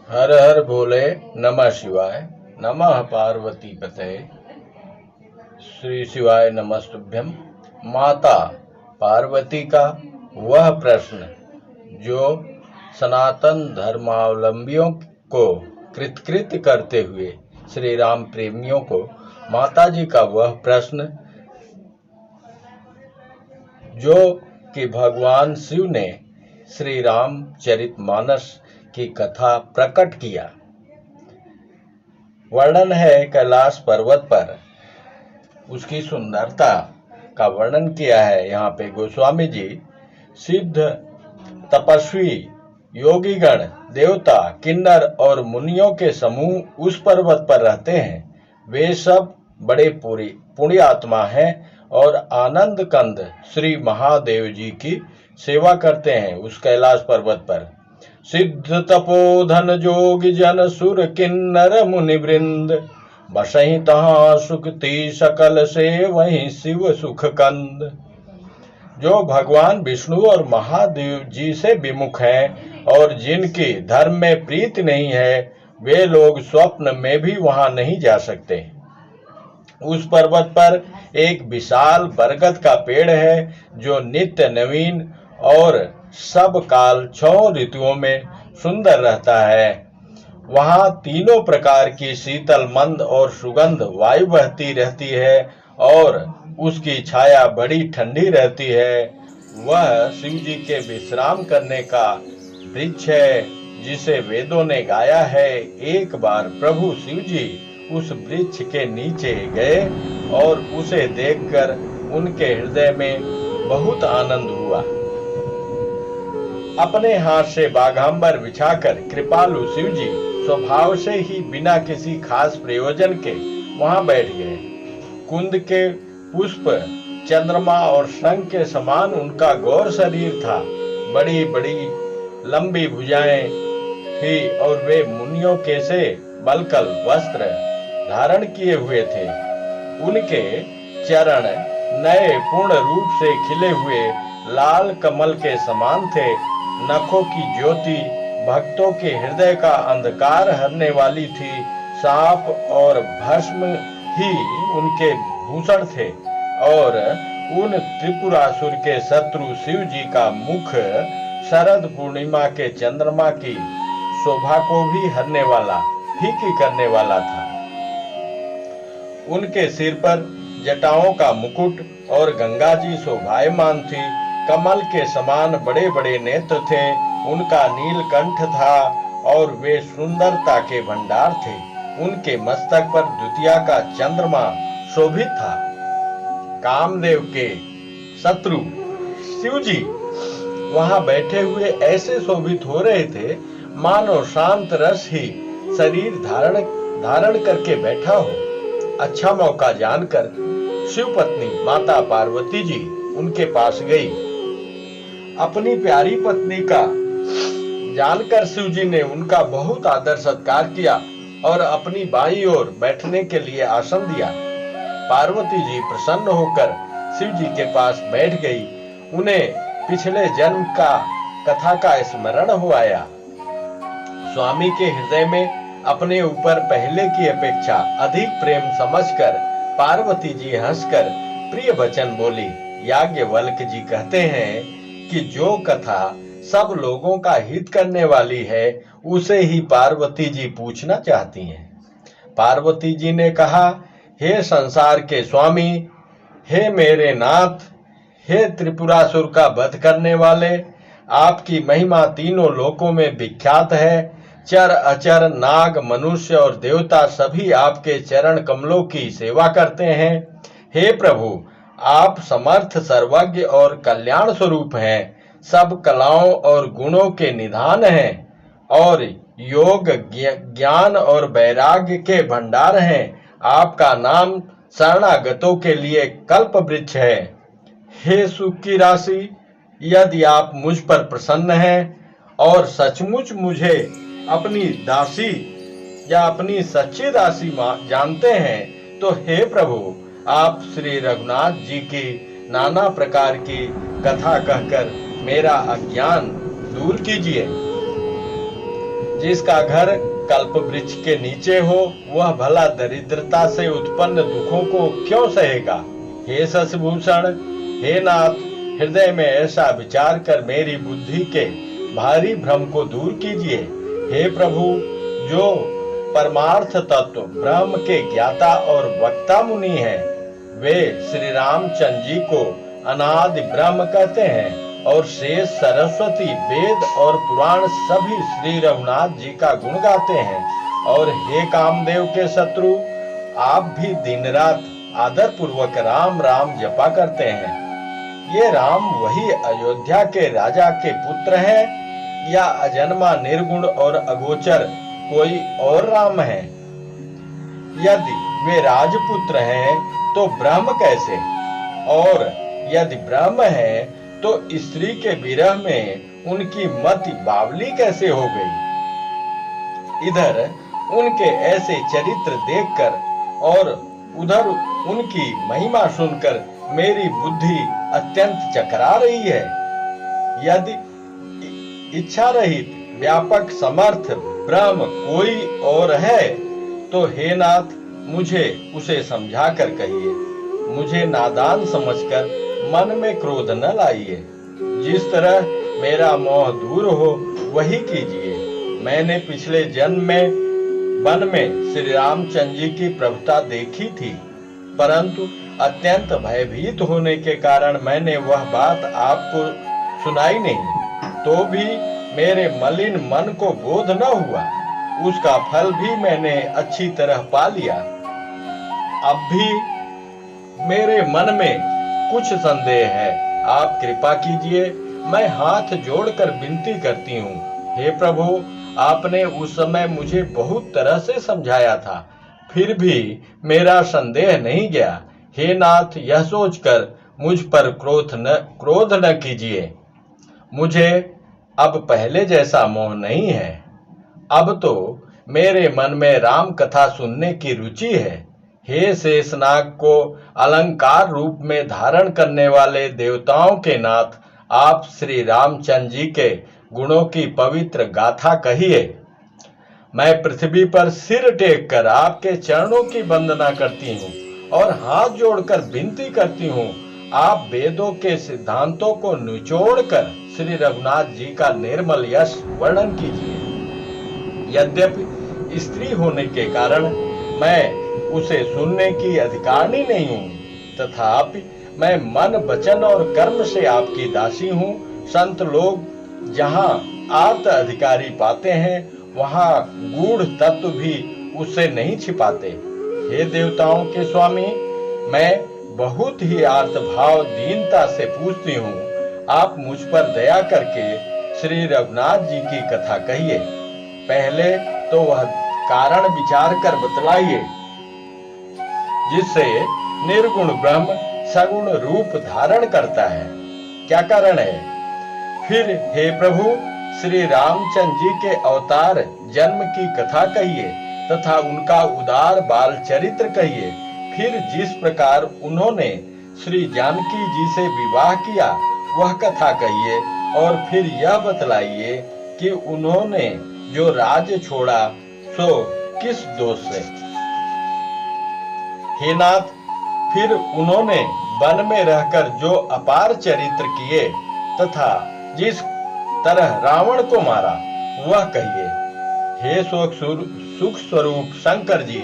हर हर भोले, नमः शिवाय, नमः पार्वती पते, श्री शिवाय नमस्तुभ्यम। माता पार्वती का वह प्रश्न जो सनातन धर्मावलंबियों को कृतकृत्य करते हुए श्री राम प्रेमियों को माता जी का वह प्रश्न जो कि भगवान शिव ने श्री रामचरितमानस की कथा प्रकट किया। वर्णन है कैलाश पर्वत पर उसकी सुंदरता का वर्णन किया है। यहाँ पे गोस्वामी जी सिद्ध तपस्वी योगीगण देवता किन्नर और मुनियों के समूह उस पर्वत पर रहते हैं। वे सब बड़े पुण्य आत्मा हैं और आनंद कंद श्री महादेव जी की सेवा करते हैं। उस कैलाश पर्वत पर सिद्ध तपोधन जोगी जन सुर किन्नर मुनि वृंद बसहि तहाँ सुखती सकल से वहीं शिव सुख कंद। जो भगवान विष्णु और महादेव जी से विमुख हैं और जिनकी धर्म में प्रीति नहीं है, वे लोग स्वप्न में भी वहां नहीं जा सकते। उस पर्वत पर एक विशाल बरगद का पेड़ है जो नित्य नवीन और सब काल 6 ऋतुओं में सुंदर रहता है। वहां तीनों प्रकार की शीतल मंद और सुगंध वायु बहती रहती है और उसकी छाया बड़ी ठंडी रहती है। वह शिव जी के विश्राम करने का वृक्ष है जिसे वेदों ने गाया है। एक बार प्रभु शिव जी उस वृक्ष के नीचे गए और उसे देखकर उनके हृदय में बहुत आनंद हुआ। अपने हाथ से बाघांबर बिछाकर कृपालु शिव जी स्वभाव से ही बिना किसी खास प्रयोजन के वहां बैठ गए। कुंद के पुष्प चंद्रमा और शंख के समान उनका गौर शरीर था। बड़ी बड़ी लंबी भुजाएं थी और वे मुनियों के से बलकल वस्त्र धारण किए हुए थे। उनके चरण नए पूर्ण रूप से खिले हुए लाल कमल के समान थे। नखों की ज्योति भक्तों के हृदय का अंधकार हरने वाली थी। सांप और भस्म ही उनके भूषण थे और उन त्रिपुरासुर के शत्रु शिव जी का मुख शरद पूर्णिमा के चंद्रमा की शोभा को भी हरने वाला फीकी करने वाला था। उनके सिर पर जटाओं का मुकुट और गंगा जी शोभायमान थी। कमल के समान बड़े बड़े नेत्र थे। उनका नीलकंठ था और वे सुंदरता के भंडार थे। उनके मस्तक पर द्वितीया का चंद्रमा शोभित था। कामदेव के शत्रु शिव जी वहां बैठे हुए ऐसे शोभित हो रहे थे मानो शांत रस ही शरीर धारण करके बैठा हो। अच्छा मौका जानकर शिव पत्नी माता पार्वती जी उनके पास गई। अपनी प्यारी पत्नी का जानकर शिव जी ने उनका बहुत आदर सत्कार किया और अपनी बाईं ओर बैठने के लिए आसन दिया। पार्वती जी प्रसन्न होकर शिव जी के पास बैठ गई। उन्हें पिछले जन्म का कथा का स्मरण हो आया। स्वामी के हृदय में अपने ऊपर पहले की अपेक्षा अधिक प्रेम समझकर पार्वती जी हंसकर प्रिय वचन बोली। याज्ञवल्क्य जी कहते हैं कि जो कथा सब लोगों का हित करने वाली है उसे ही पार्वती जी पूछना चाहती हैं। पार्वती जी ने कहा, हे संसार के स्वामी, हे मेरे नाथ, हे त्रिपुरासुर का वध करने वाले, आपकी महिमा तीनों लोकों में विख्यात है। चर अचर नाग मनुष्य और देवता सभी आपके चरण कमलों की सेवा करते हैं। हे प्रभु, आप समर्थ सर्वज्ञ और कल्याण स्वरूप हैं। सब कलाओं और गुणों के निधान हैं और योग ज्ञान और वैराग्य के भंडार हैं। आपका नाम शरणागतों के लिए कल्प वृक्ष है। हे सुख की राशि, यदि आप मुझ पर प्रसन्न हैं और सचमुच मुझे अपनी दासी या अपनी सच्ची दासी जानते हैं तो हे प्रभु, आप श्री रघुनाथ जी की नाना प्रकार की कथा कहकर मेरा अज्ञान दूर कीजिए। जिसका घर कल्प वृक्ष के नीचे हो, वह भला दरिद्रता से उत्पन्न दुखों को क्यों सहेगा। हे शशिभूषण, हे नाथ, हृदय में ऐसा विचार कर मेरी बुद्धि के भारी भ्रम को दूर कीजिए। हे प्रभु, जो परमार्थ तत्व ब्रह्म के ज्ञाता और वक्ता मुनि हैं, वे श्री रामचंद्र जी को अनादि ब्रह्म कहते हैं और शेष सरस्वती, वेद और पुराण सभी श्री रघुनाथ जी का गुण गाते हैं। और हे कामदेव के शत्रु, आप भी दिन रात आदर पूर्वक राम राम जपा करते हैं। ये राम वही अयोध्या के राजा के पुत्र हैं या अजन्मा निर्गुण और अगोचर कोई और राम है? यदि वे राजपुत्र हैं तो ब्रह्म कैसे, और यदि ब्रह्म है तो स्त्री के विरह में उनकी मति बावली कैसे हो गई। इधर उनके ऐसे चरित्र देखकर और उधर उनकी महिमा सुनकर मेरी बुद्धि अत्यंत चकरा रही है। यदि इच्छा रहित व्यापक समर्थ ब्रह्म कोई और है तो हे नाथ, मुझे उसे समझा कर कहिए। मुझे नादान समझकर मन में क्रोध न लाइए। जिस तरह मेरा मोह दूर हो वही कीजिए। मैंने पिछले जन्म में वन में श्री रामचंद्र जी की प्रभुता देखी थी, परंतु अत्यंत भयभीत होने के कारण मैंने वह बात आपको सुनाई नहीं। तो भी मेरे मलिन मन को बोध न हुआ। उसका फल भी मैंने अच्छी तरह पा लिया। अब भी मेरे मन में कुछ संदेह है। आप कृपा कीजिए, मैं हाथ जोड़कर विनती करती हूँ। हे प्रभु, आपने उस समय मुझे बहुत तरह से समझाया था, फिर भी मेरा संदेह नहीं गया। हे नाथ, यह सोचकर मुझ पर क्रोध न कीजिए। मुझे अब पहले जैसा मोह नहीं है। अब तो मेरे मन में राम कथा सुनने की रुचि है। हे शेषनाग को अलंकार रूप में धारण करने वाले देवताओं के नाथ, आप श्री रामचंद्र जी के गुणों की पवित्र गाथा कहिए। मैं पृथ्वी पर सिर टेक कर आपके चरणों की वंदना करती हूँ और हाथ जोड़कर विनती करती हूँ। आप वेदों के सिद्धांतों को निचोड़कर श्री रघुनाथ जी का निर्मल यश वर्णन कीजिए। यद्यपि स्त्री होने के कारण मैं उसे सुनने की अधिकारिणी नहीं हूँ, तथापि मैं मन, वचन और कर्म से आपकी दासी हूँ। संत लोग जहाँ आर्त अधिकारी पाते हैं, वहाँ गूढ़ तत्व भी उससे नहीं छिपाते। हे देवताओं के स्वामी, मैं बहुत ही आर्त भाव दीनता से पूछती हूँ। आप मुझ पर दया करके श्री रघुनाथ जी की कथा कहिए। पहले तो वह कारण विचार कर बतलाइए जिससे निर्गुण ब्रह्म सगुण रूप धारण करता है। क्या कारण है? फिर हे प्रभु, श्री रामचंद्र जी के अवतार जन्म की कथा कहिए तथा उनका उदार बाल चरित्र कहिए। फिर जिस प्रकार उन्होंने श्री जानकी जी से विवाह किया वह कथा कहिए, और फिर यह बतलाइए कि उन्होंने जो राज्य छोड़ा सो किस दोष से। हे नाथ, फिर उन्होंने वन में रहकर जो अपार चरित्र किए तथा जिस तरह रावण को मारा वह कहिए। हे सुख स्वरूप शंकर जी,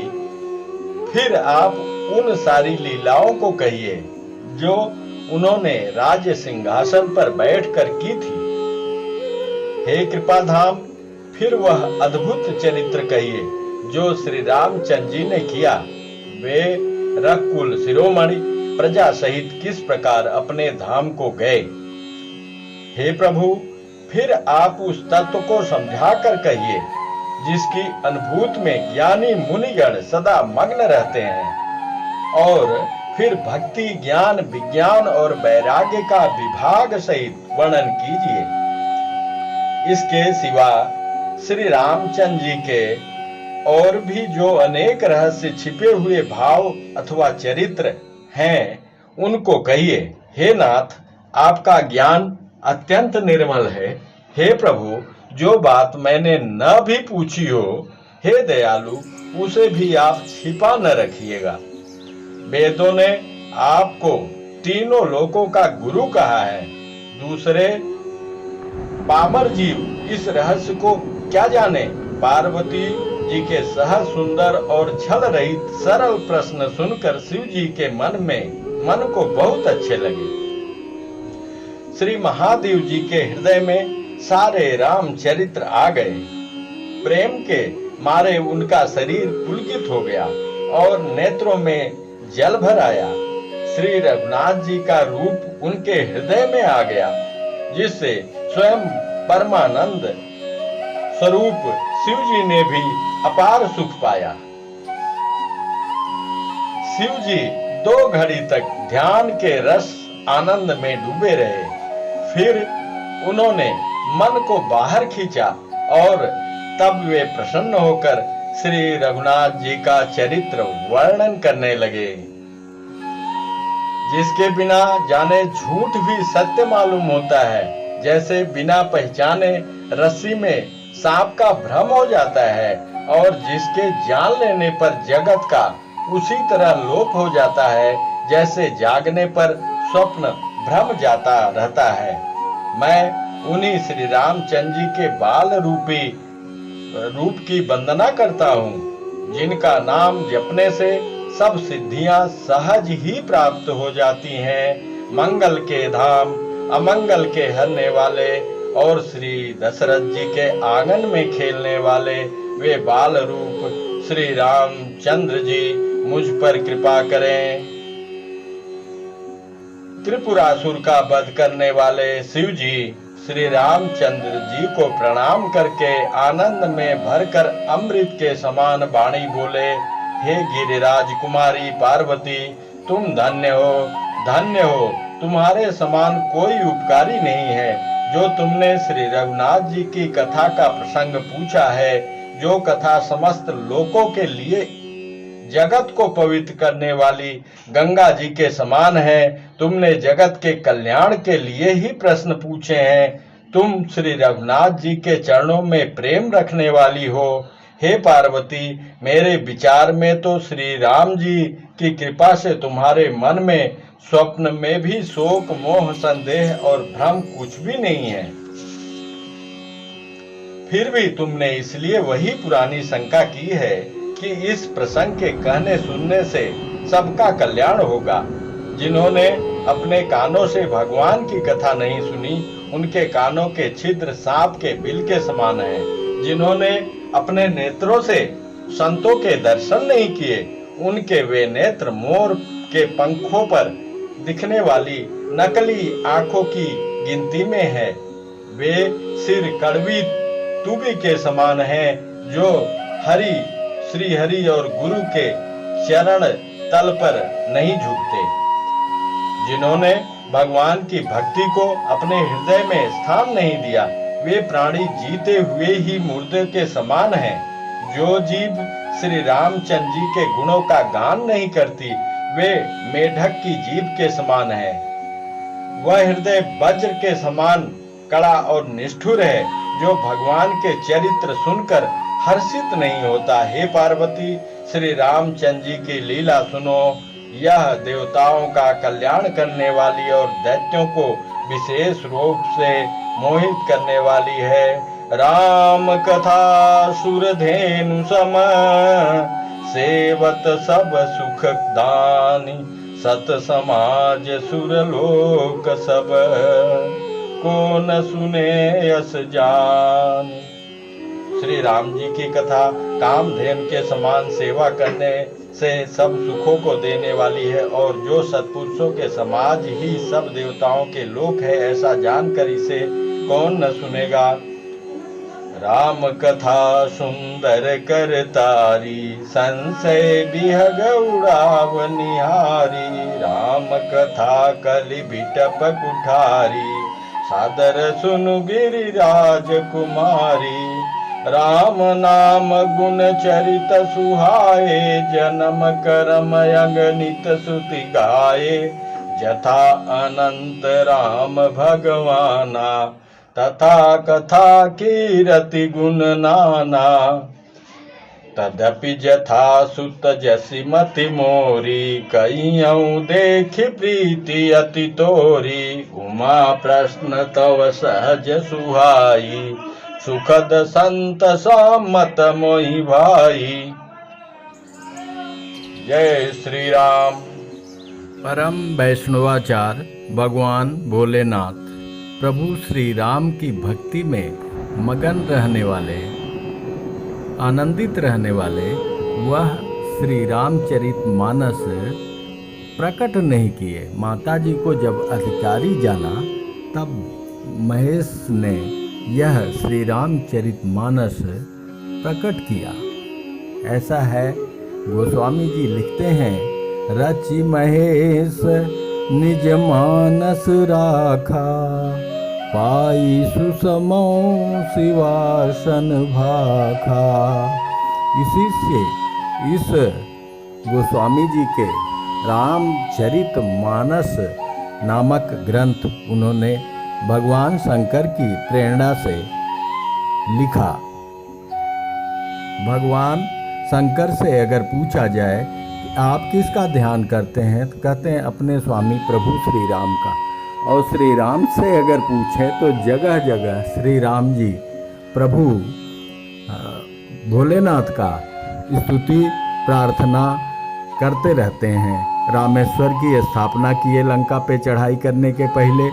फिर आप उन सारी लीलाओं को कहिए जो उन्होंने राज्य सिंहासन पर बैठकर की थी। हे कृपाधाम, फिर वह अद्भुत चरित्र कहिए जो श्री रामचंद्र जी ने किया। वे रकुल शिरोमणि प्रजा सहित किस प्रकार अपने धाम को गए। हे प्रभु, फिर आप उस तत्व को समझा कर कहिए जिसकी अनुभूति में ज्ञानी मुनिगण सदा मग्न रहते हैं। और फिर भक्ति, ज्ञान, विज्ञान और वैराग्य का विभाग सहित वर्णन कीजिए। इसके सिवा श्री रामचंद्र जी के और भी जो अनेक रहस्य छिपे हुए भाव अथवा चरित्र हैं उनको कहिए। हे नाथ, आपका ज्ञान अत्यंत निर्मल है। हे प्रभु, जो बात मैंने न भी पूछी हो, हे दयालु, उसे भी आप छिपा न रखिएगा। वेदों ने आपको तीनों लोकों का गुरु कहा है। दूसरे पामर जीव इस रहस्य को क्या जाने। पार्वती जी के सहज, सुंदर और छल रहित सरल प्रश्न सुनकर शिव जी के मन को बहुत अच्छे लगे। श्री महादेव जी के हृदय में सारे रामचरित्र आ गए। प्रेम के मारे उनका शरीर पुलकित हो गया और नेत्रों में जल भर आया। श्री रघुनाथ जी का रूप उनके हृदय में आ गया, जिससे स्वयं परमानंद स्वरूप शिव जी ने भी अपार सुख पाया। शिव जी 2 घड़ी तक ध्यान के रस आनंद में डूबे रहे। फिर उन्होंने मन को बाहर खींचा और तब वे प्रसन्न होकर श्री रघुनाथ जी का चरित्र वर्णन करने लगे। जिसके बिना जाने झूठ भी सत्य मालूम होता है, जैसे बिना पहचाने रस्सी में सांप का भ्रम हो जाता है और जिसके जान लेने पर जगत का उसी तरह लोप हो जाता है, जैसे जागने पर स्वप्न भ्रम जाता रहता है। मैं उन्हीं श्री रामचंद्र जी के बाल रूप की वंदना करता हूँ, जिनका नाम जपने से सब सिद्धियां सहज ही प्राप्त हो जाती हैं। मंगल के धाम, अमंगल के हरने वाले और श्री दशरथ जी के आंगन में खेलने वाले वे बाल रूप श्री रामचंद्र जी मुझ पर कृपा करें। त्रिपुरासुर का वध करने वाले शिव जी श्री रामचंद्र जी को प्रणाम करके आनंद में भरकर अमृत के समान वाणी बोले, हे गिरिराज कुमारी पार्वती, तुम धन्य हो, तुम्हारे समान कोई उपकारी नहीं है। जो तुमने श्री रघुनाथ जी की कथा का प्रसंग पूछा है, जो कथा समस्त लोकों के लिए जगत को पवित्र करने वाली गंगा जी के समान है, तुमने जगत के कल्याण के लिए ही प्रश्न पूछे हैं। तुम श्री रघुनाथ जी के चरणों में प्रेम रखने वाली हो। हे पार्वती, मेरे विचार में तो श्री राम जी की कृपा से तुम्हारे मन में स्वप्न में भी शोक, मोह, संदेह और भ्रम कुछ भी नहीं है। फिर भी तुमने इसलिए वही पुरानी शंका की है कि इस प्रसंग के कहने सुनने से सबका कल्याण होगा। जिन्होंने अपने कानों से भगवान की कथा नहीं सुनी, उनके कानों के छिद्र सांप के बिल के समान हैं। जिन्होंने अपने नेत्रों से संतों के दर्शन नहीं किए, उनके वे नेत्र मोर के पंखों पर दिखने वाली नकली आंखों की गिनती में है। वे सिर कड़वी तूबी के समान हैं, जो श्री हरि और गुरु के चरण तल पर नहीं झुकते। जिन्होंने भगवान की भक्ति को अपने हृदय में स्थान नहीं दिया, वे प्राणी जीते हुए ही मुर्दे के समान हैं। जो जीव श्री रामचंद्र जी के गुणों का गान नहीं करती, वे मेढक की जीभ के समान है। वह हृदय वज्र के समान कड़ा और निष्ठुर है, जो भगवान के चरित्र सुनकर हर्षित नहीं होता। हे पार्वती, श्री रामचंद्र जी की लीला सुनो। यह देवताओं का कल्याण करने वाली और दैत्यों को विशेष रूप से मोहित करने वाली है। राम कथा सुरधेनु सम, सेवत सब सुख दानी, सत समाज सुरलोक सब, को न सुने यस जान। श्री राम जी की कथा कामधेनु के समान सेवा करने से सब सुखों को देने वाली है, और जो सत्पुरुषों के समाज ही सब देवताओं के लोक है, ऐसा जानकर इसे कौन न सुनेगा। राम कथा सुंदर कर तारी, संशय बिहग उड़ाव निहारी। राम कथा कलि बिटप कुठारी, सादर सुनु गिरिराज कुमारी। राम नाम गुण चरित सुहाए, जन्म करम अगणित सुति गाये। जथा अनंत राम भगवाना, तथा कथा कीरति गुण नाना। तदपि जथा सुत जसि मति मोरी, कहियऊ देखि प्रीति अति तोरी। उमा प्रश्न तव सहज सुहाई, सुखद संत सम्मत मोहि भाई। जय श्री राम। परम वैष्णवाचार्य भगवान भोलेनाथ प्रभु श्री राम की भक्ति में मगन रहने वाले, आनंदित रहने वाले, वह श्री रामचरितमानस प्रकट नहीं किए। माता जी को जब अधिकारी जाना तब महेश ने यह श्री रामचरितमानस प्रकट किया। ऐसा है, गोस्वामी जी लिखते हैं, रचि महेश निज मानस राखा, पाई सुसमो शिवासन भाखा। इसी से इस गोस्वामी जी के रामचरितमानस नामक ग्रंथ उन्होंने भगवान शंकर की प्रेरणा से लिखा। भगवान शंकर से अगर पूछा जाए कि आप किसका ध्यान करते हैं, तो कहते हैं अपने स्वामी प्रभु श्री राम का। और श्री राम से अगर पूछें तो जगह जगह श्री राम जी प्रभु भोलेनाथ का स्तुति प्रार्थना करते रहते हैं। रामेश्वर की स्थापना किए लंका पे चढ़ाई करने के पहले।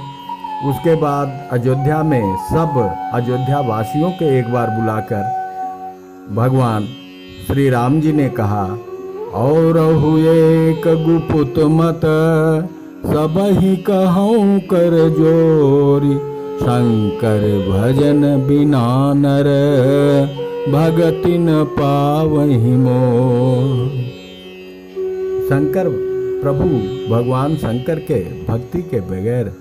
उसके बाद अयोध्या में सब अयोध्या वासियों के एक बार बुलाकर भगवान श्री राम जी ने कहा, और हुए एक गुपुत मत, सब ही कहूँ कर जोरी, शंकर भजन बिना नर, भगति न पावहि मोर। शंकर प्रभु भगवान शंकर के भक्ति के बगैर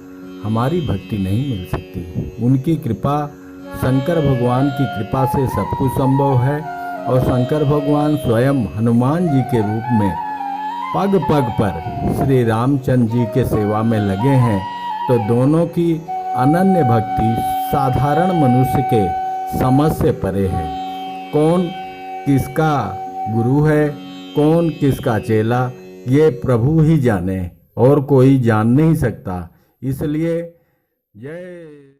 हमारी भक्ति नहीं मिल सकती। उनकी कृपा, शंकर भगवान की कृपा से सब कुछ संभव है। और शंकर भगवान स्वयं हनुमान जी के रूप में पग पग पर श्री रामचंद्र जी के सेवा में लगे हैं। तो दोनों की अनन्य भक्ति साधारण मनुष्य के समझ से परे है। कौन किसका गुरु है, कौन किसका चेला, ये प्रभु ही जाने और कोई जान नहीं सकता। इसलिए जय